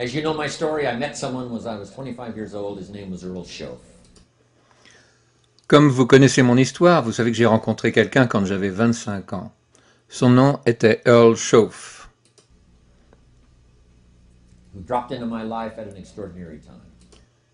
As you know my story, I met someone when I was 25 years old. His name was Earl Shoaff. Comme vous connaissez mon histoire, vous savez que j'ai rencontré quelqu'un quand j'avais 25 ans. Son nom était Earl Shoaff. Who dropped into my life at an extraordinary time.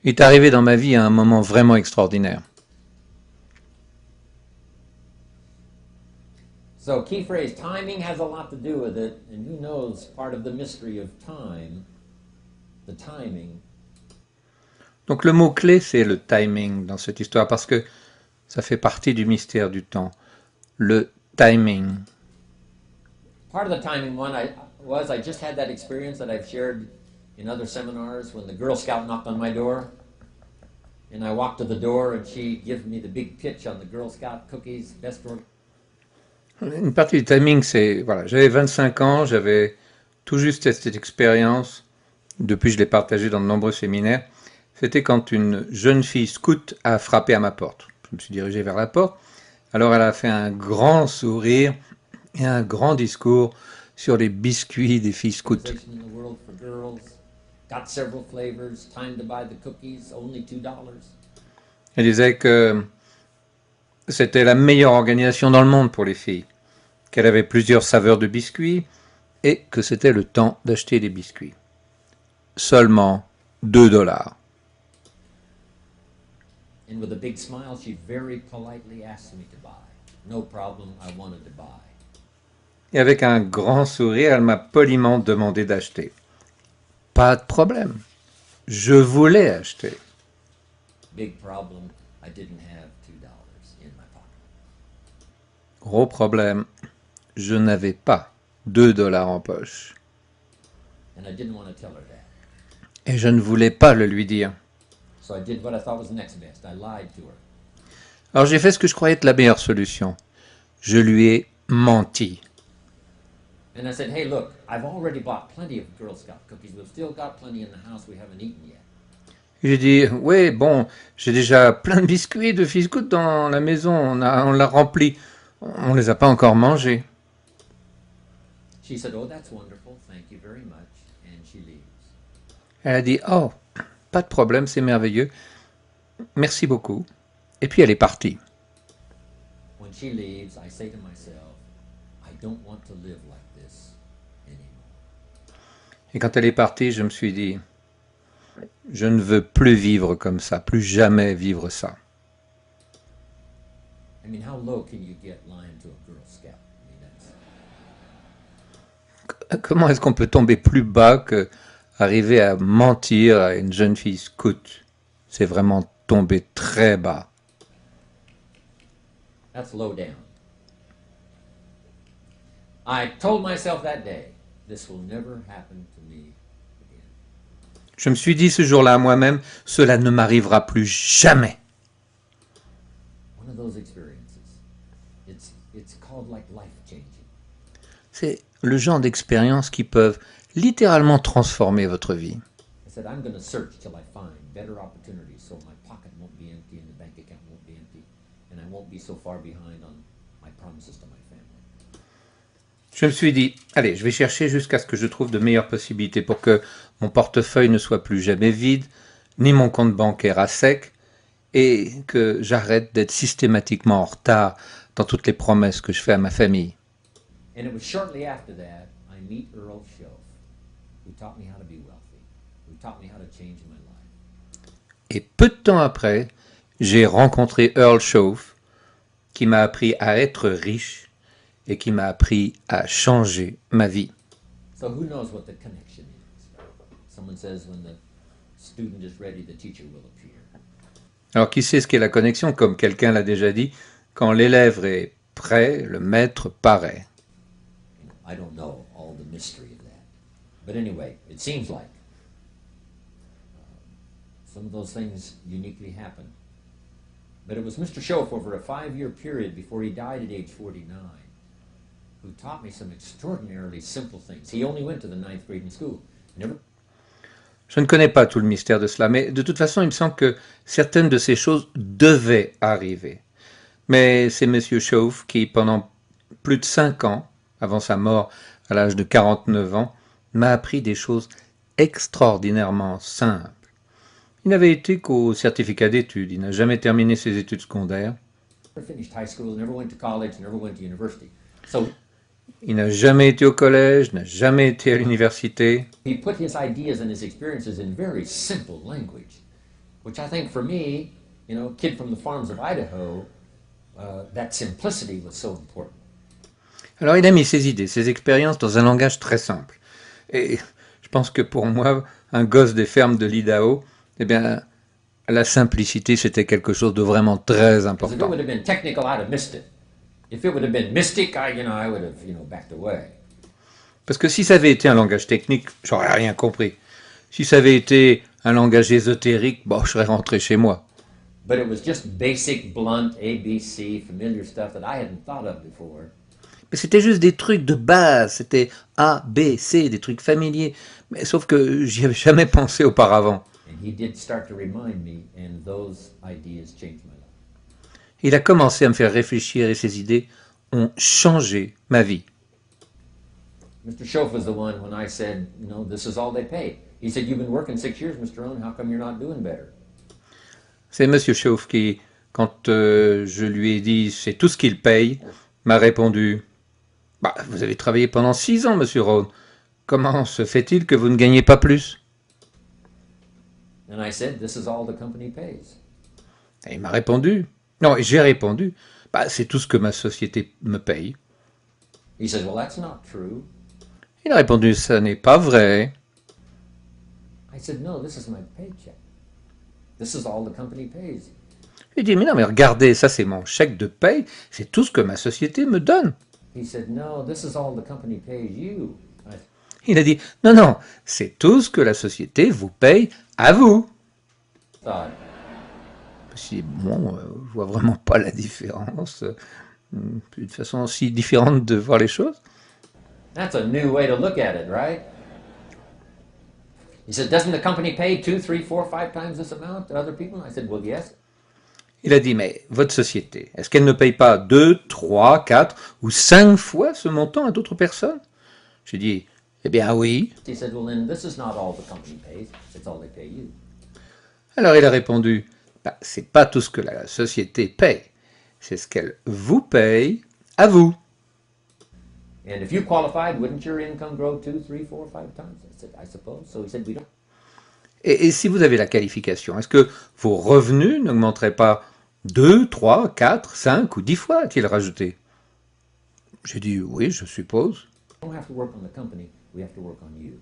Il est arrivé dans ma vie à un moment vraiment extraordinaire. So, key phrase, timing has a lot to do with it, and who knows part of the mystery of time, the timing. Donc le mot-clé, c'est le timing dans cette histoire, parce que ça fait partie du mystère du temps. Le timing. Part of the timing one I just had that experience that I've shared in other seminars when the Girl Scout knocked on my door. And I walked to the door and she gives me the big pitch on the Girl Scout cookies, best work. Une partie du timing, c'est... Voilà, j'avais 25 ans, j'avais tout juste cette expérience. Depuis, je l'ai partagée dans de nombreux séminaires. C'était quand une jeune fille scout a frappé à ma porte. Je me suis dirigé vers la porte. Alors, elle a fait un grand sourire et un grand discours sur les biscuits des filles scouts. Elle disait que c'était la meilleure organisation dans le monde pour les filles, qu'elle avait plusieurs saveurs de biscuits et que c'était le temps d'acheter des biscuits. Seulement $2. And with a big smile, she very politely asked me to buy. No problem, I wanted to buy. Et avec un grand sourire, elle m'a poliment demandé d'acheter. Pas de problème. Je voulais acheter. Big problem, I didn't have $2 in my pocket. Gros problème, je n'avais pas $2 en poche. And I didn't want to tell her that. Et je ne voulais pas le lui dire. So I did what I thought was the next best. I lied to her. Alors j'ai fait ce que je croyais être la meilleure solution. Je lui ai menti. And I said, hey, look, I've already bought plenty of Girl Scout cookies. We've still got plenty in the house we haven't eaten yet. J'ai dit, oui, bon, j'ai déjà plein de biscuits de filles scout dans la maison, on l'a rempli. On les a pas encore mangés. She said, oh, that's wonderful, thank you very much, and she leaves. Elle a dit, oh, pas de problème, c'est merveilleux. Merci beaucoup. Et puis elle est partie. When she leaves, I say to myself, I don't want to live like this anymore. Et quand elle est partie, je me suis dit, je ne veux plus vivre comme ça, plus jamais vivre ça. I mean, how low can you get lying to a Girl Scout? I mean, that's... Comment est-ce qu'on peut tomber plus bas que arriver à mentir à une jeune fille scout? C'est vraiment tomber très bas. That's low down. I told myself that day, this will never happen to me again. Je me suis dit ce jour-là à moi-même, cela ne m'arrivera plus jamais. One of those experiences. It's called like life-changing. C'est le genre d'expériences qui peuvent littéralement transformer votre vie. I said, I'm going to search till I find better opportunities so my pocket won't be empty and the bank account won't be empty and I won't be so far behind on my promises to my family. Je me suis dit, allez, je vais chercher jusqu'à ce que je trouve de meilleures possibilités pour que mon portefeuille ne soit plus jamais vide, ni mon compte bancaire à sec, et que j'arrête d'être systématiquement en retard dans toutes les promesses que je fais à ma famille. And it was shortly after that I meet Earl Shoaff, who taught me how to be wealthy, who taught me how to change my life. Et peu de temps après, j'ai rencontré Earl Shoaff, qui m'a appris à être riche et qui m'a appris à changer ma vie. So who knows what the connection is? Someone says when the student is ready, the teacher will appear. Alors qui sait ce qu'est la connexion? Comme quelqu'un l'a déjà dit, quand l'élève est prêt, le maître paraît. I don't know all the mystery of that. But anyway, it seems like some of those things uniquely happened. But it was Mr. Shoaff over a 5-year period before he died at age 49 who taught me some extraordinarily simple things. He only went to the 9th grade in school. Je ne connais pas tout le mystère de cela, mais de toute façon, il me semble que certaines de ces choses devaient arriver. Mais c'est M. Shoaff qui, pendant plus de 5 ans, avant sa mort à l'âge de 49 ans, m'a appris des choses extraordinairement simple. Il n'avait été qu'au certificat d'études, il n'a jamais terminé ses études secondaires, Never finished high school, never went to college, never went to university. So il n'a jamais été au collège, n'a jamais été à l'université. he put his ideas and his experiences in very simple language, which I think for me, kid from the farms of Idaho, that simplicity was so important. Alors il a mis ses idées, ses expériences dans un langage très simple. Et je pense que pour moi, un gosse des fermes de l'Idaho, eh bien, la simplicité, c'était quelque chose de vraiment très Because if it important. would have been technical, I'd have missed it. If it would have been mystic, I would have, backed away. Parce que si ça avait été un langage technique, j'aurais rien compris. Si ça avait été un langage ésotérique, bon, je serais rentré chez moi. But it was just basic, blunt, ABC, familiar stuff that I hadn't thought of before. Mais c'était juste des trucs de base, c'était A, B, C, des trucs familiers. Mais sauf que j'y avais jamais pensé auparavant. And he did start to remind me, and those ideas changed my life. Il a commencé à me faire réfléchir et ses idées ont changé ma vie. Mr. Schoaf was the one when I said, this is all they pay. He said, you've been working 6 years, Mr. Owen, how come you're not doing better? C'est Monsieur Schoaf qui, quand je lui ai dit c'est tout ce qu'il paye, m'a répondu bah, vous avez travaillé pendant 6 ans, Monsieur Rohn. Comment se fait-il que vous ne gagnez pas plus? And I said, this is all the company pays. Et il m'a répondu. Non, j'ai répondu. Bah, c'est tout ce que ma société me paye. He said, well, that's not true. Il a répondu ça n'est pas vrai. I said, no, this is my paycheck. This is all the company pays. Il dit mais non mais regardez, ça c'est mon chèque de paye, c'est tout ce que ma société me donne. He said, no, this is all the company pays you. Il a dit non non, c'est tout ce que la société vous paye à vous. Thought, Si bon, je vois vraiment pas la différence. Une façon aussi différente de voir les choses. that's a new way to look at it, right? He said, doesn't the company pay 2, 3, 4, 5 times this amount to other people? I said, well, yes. Il a dit mais votre société, est-ce qu'elle ne paye pas 2, 3, 4 ou 5 fois ce montant à d'autres personnes? J'ai dit eh bien oui. He said, well, then this is not all the company pays. It's all they pay you. Alors il a répondu bah, c'est pas tout ce que la société paye, c'est ce qu'elle vous paye à vous. And if you qualified, wouldn't your income grow 2, 3, 4, 5 times? I said, I suppose. So he said, we don't. Et si vous avez la qualification, est-ce que vos revenus n'augmenteraient pas 2, 3, 4, 5 ou 10 fois, a-t-il rajouté? J'ai dit oui, je suppose. We don't have to work on the company. We have to work on you.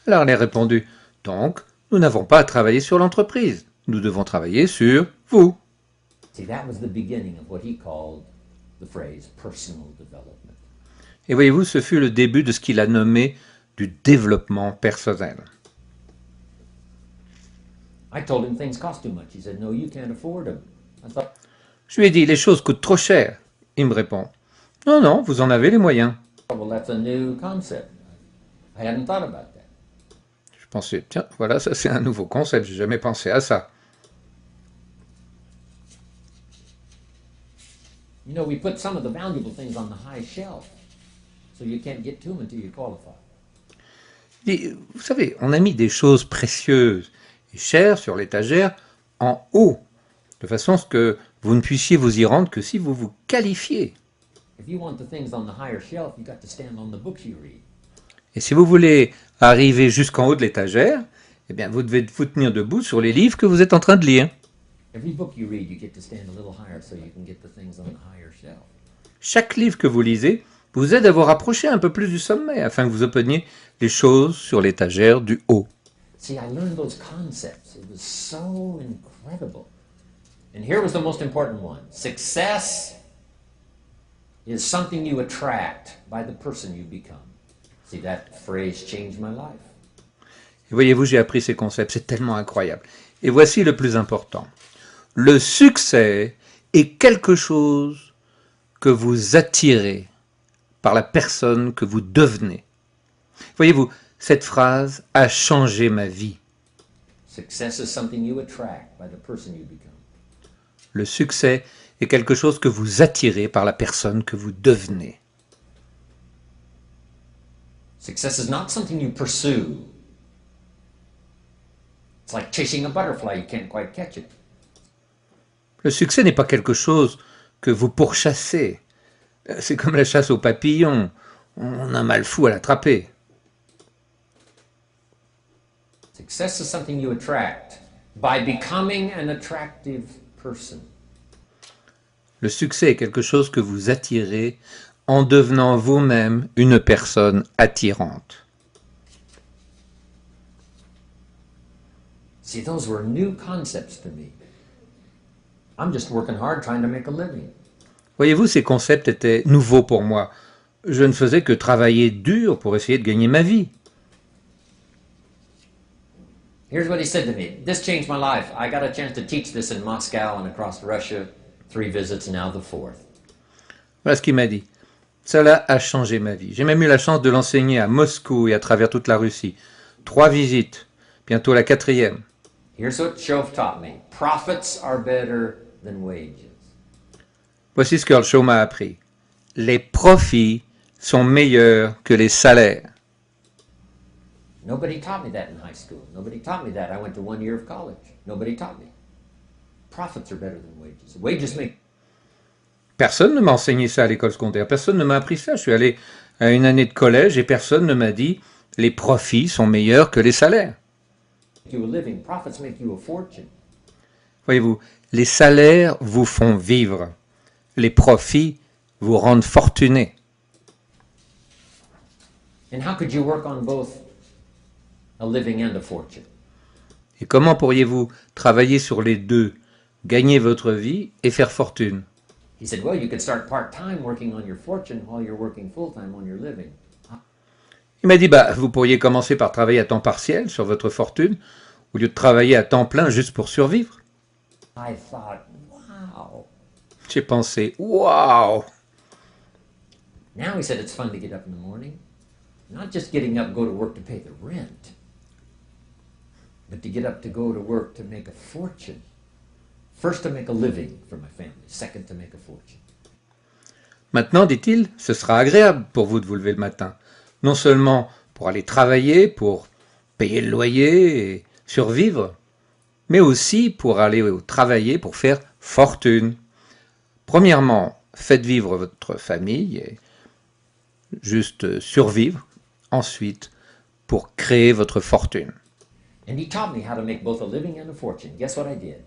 Alors elle a répondu donc, nous n'avons pas à travailler sur l'entreprise, nous devons travailler sur vous. See, that was the beginning of what he called the phrase personal development. Et voyez-vous, ce fut le début de ce qu'il a nommé du développement personnel. I told him things cost too much. He said, no, you can't afford them. I thought, Je lui ai dit, les choses coûtent trop cher. Il me répond, non, non, vous en avez les moyens. well, that's a new concept. I hadn't thought about that. Je pensais, tiens, voilà, ça c'est un nouveau concept, j'ai jamais pensé à ça. We put some of the valuable things on the high shelf, so you can't get to them until you qualify. Et, vous savez, on a mis des choses précieuses et chères sur l'étagère en haut, de façon à ce que vous ne puissiez vous y rendre que si vous vous qualifiez. If you want the things on the higher shelf, you got to stand on the books you read. Et si vous voulez arriver jusqu'en haut de l'étagère, eh bien, vous devez vous tenir debout sur les livres que vous êtes en train de lire. Every book you read, you get to stand a little higher so you can get the things on the higher shelf. Chaque livre que vous lisez vous aide à vous rapprocher un peu plus du sommet, afin que vous obteniez les choses sur l'étagère du haut. See, I learned those concepts. It was so incredible. And here was the most important one. Success is something you attract by the person you become. See, that phrase changed my life. Et voyez-vous, j'ai appris ces concepts, c'est tellement incroyable. Et voici le plus important. Le succès est quelque chose que vous attirez par la personne que vous devenez. Voyez-vous, cette phrase a changé ma vie. Success is something you attract by the person you become. Le succès est quelque chose que vous attirez par la personne que vous devenez. Success is not something you pursue. It's like chasing a butterfly, you can't quite catch it. Le succès n'est pas quelque chose que vous pourchassez. C'est comme la chasse aux papillons. On a mal fou à l'attraper. Success is something you attract by becoming an attractive person. Le succès est quelque chose que vous attirez en devenant vous-même une personne attirante. See, those were new concepts to me. I'm just working hard trying to make a living. Voyez-vous, ces concepts étaient nouveaux pour moi. Je ne faisais que travailler dur pour essayer de gagner ma vie. Here's what he said to me. This changed my life. I got a chance to teach this in Moscow and across Russia. 3 visits, now the 4th. Voilà ce qu'il m'a dit. Cela a changé ma vie. J'ai même eu la chance de l'enseigner à Moscou et à travers toute la Russie. 3 visites, bientôt la 4e. Here's what Shove taught me. Profits are better than wages. Voici ce que Earl Shaw m'a appris. Les profits sont meilleurs que les salaires. Nobody taught me that in high school. Nobody taught me that. I went to 1 year of college. Nobody taught me. Profits are better than wages. Wages make Personne ne m'a enseigné ça à l'école secondaire. Personne ne m'a appris ça. Je suis allé à une année de collège et personne ne m'a dit les profits sont meilleurs que les salaires. you a living. Profits make you a fortune. Voyez-vous, les salaires vous font vivre. Les profits vous rendent fortuné. And how could you work on both a living and a fortune? Et comment pourriez-vous travailler sur les deux, gagner votre vie et faire fortune? He said, well, you could start part-time working on your fortune while you're working full-time on your living. Il m'a dit, vous pourriez commencer par travailler à temps partiel sur votre fortune, au lieu de travailler à temps plein juste pour survivre. I thought, wow. J'ai pensé, waouh! Now he said it's fun to get up in the morning. Not just getting up, go to work to pay the rent, but to get up to go to work to make a fortune. First to make a living for my family, second to make a fortune. Maintenant, dit-il, ce sera agréable pour vous de vous lever le matin. Non seulement pour aller travailler, pour payer le loyer et survivre, mais aussi pour aller travailler, pour faire fortune. Premièrement, faites vivre votre famille et juste survivre. Ensuite, pour créer votre fortune. And he taught me how to make both a living and a fortune. Guess what I did?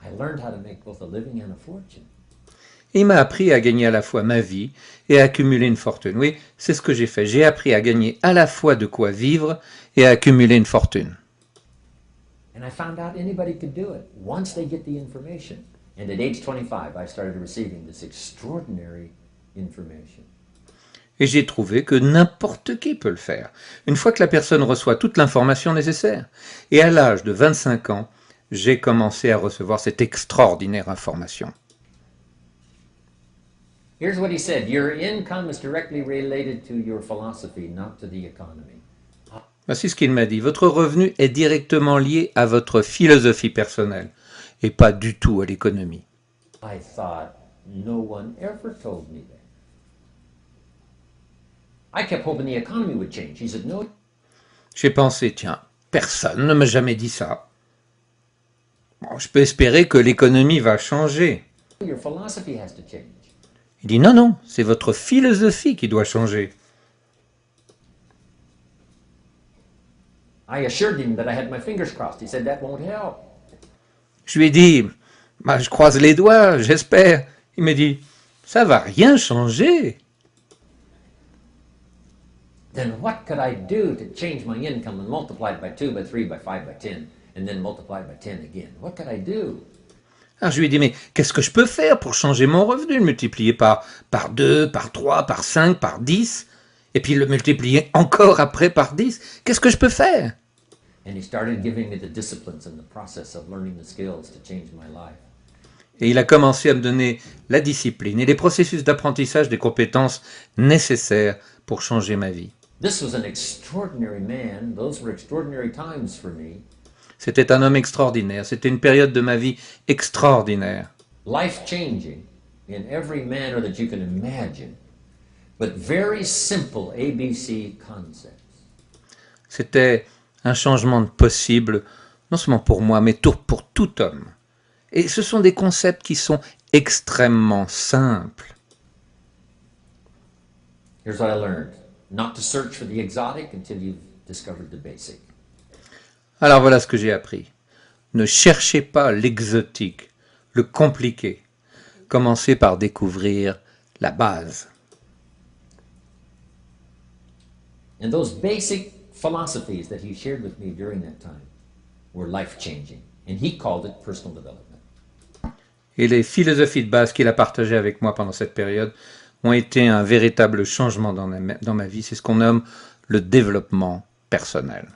I learned how to make both a living and a fortune. Et il m'a appris à gagner à la fois ma vie et à accumuler une fortune. Oui, c'est ce que j'ai fait. J'ai appris à gagner à la fois de quoi vivre et à accumuler une fortune. And I found out anybody could do it once they get the information. And at age 25, I started receiving this extraordinary information. Et j'ai trouvé que n'importe qui peut le faire, une fois que la personne reçoit toute l'information nécessaire. Et à l'âge de 25 ans, j'ai commencé à recevoir cette extraordinaire information. Here's what he said. Your income is directly related to your philosophy, not to the economy. Voici ce qu'il m'a dit. Votre revenu est directement lié à votre philosophie personnelle et pas du tout à l'économie. I thought, no one ever told me that. I kept hoping the economy would change. He said, no. J'ai pensé, tiens, personne ne m'a jamais dit ça. Bon, je peux espérer que l'économie va changer. Your philosophy has to change. Il dit, non, non, c'est votre philosophie qui doit changer. I assured him that I had my fingers crossed. He said, that won't help. Je lui ai dit, je croise les doigts, j'espère. Il m'a dit, ça va rien changer. Then what could I do to change my income and multiply it by 2, by 3, by 5, by 10, and then multiply it by 10 again? What could I do? Alors je lui ai dit, mais qu'est-ce que je peux faire pour changer mon revenu? Le multiplier par 2, par 3, par 5, par 10, et puis le multiplier encore après par 10. Qu'est-ce que je peux faire? And he started giving me the disciplines and the process of learning the skills to change my life. Et il a commencé à me donner la discipline et les processus d'apprentissage des compétences nécessaires pour changer ma vie. This was an extraordinary man. Those were extraordinary times for me. C'était un homme extraordinaire, c'était une période de ma vie extraordinaire. Life-changing in every manner that you can imagine, but very simple ABC concepts. C'était un changement possible non seulement pour moi, mais pour tout homme. Et ce sont des concepts qui sont extrêmement simples. Here's what I learned. Not to search for the exotic until you've discovered the basic. Alors voilà ce que j'ai appris. Ne cherchez pas l'exotique, le compliqué. Commencez par découvrir la base. And those basic philosophies that he shared with me during that time were life-changing. And he called it personal development. Et les philosophies de base qu'il a partagées avec moi pendant cette période ont été un véritable changement dans ma vie. C'est ce qu'on nomme le développement personnel.